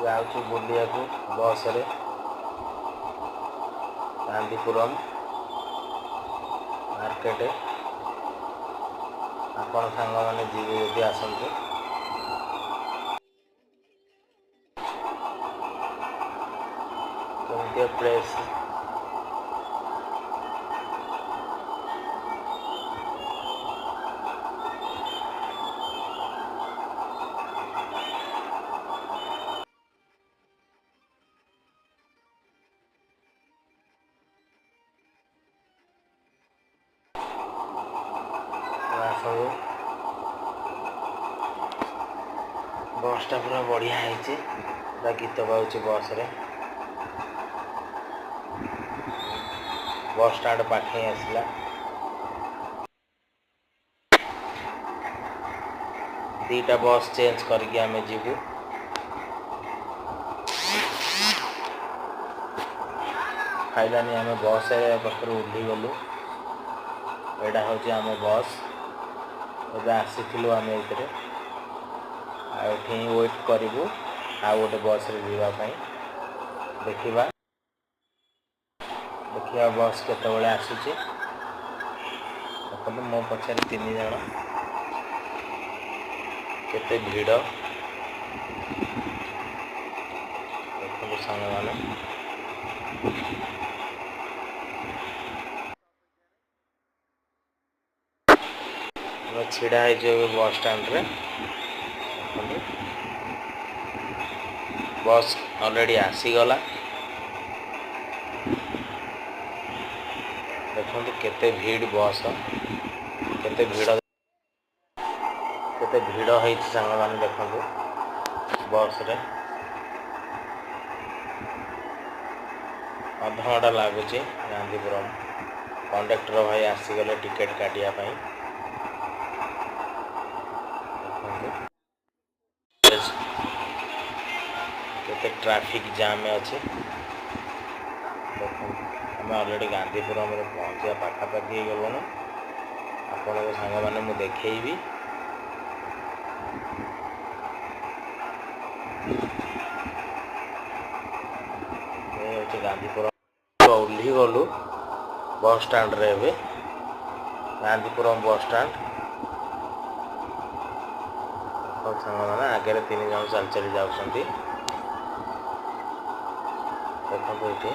जाऊँ बुलिया बस रे गांधीपुरम मार्केट आपण सांग मैंने जीवे यदि आसतु कमिटी प्लेस बसटा पूरा बढ़िया है गीत गाँच बस रे बस स्टैंड पाखे आसला दीटा बस चेंज करके आम जीवु खाइलानी आम बस पाखर ओह्ली गलु यहाँ हूँ आम बस एवं आसी आम ये वेट करूँ आ गोटे बस रे जावाई देखा देखिए बस केतबले आसूची देखो मो पछार 3 जन केते भीड़ देखो सांग मैंने छिड़ा बस स्टैंड रे बस ऑलरेडी आसीगला देखो केते भीड़ बस केते भीड़ है सांग मैंने देखो बस रे अध घंटा लगुच गांधीपुरम कंडक्टर भाई आसीगले टिकेट काटिया केते ट्रैफिक जाम अच्छे देखो आम ऑलरेडी गांधीपुरम में पहुँचा पाखापाखि गलुन आपण सांग मैंने मुझे देखी गांधीपुरम ओह्ली गलु बस स्टैंड रे गांधीपुरम बस स्टैंड सांग मैंने आगे 3 जन चल चली जाऊँ देखो ये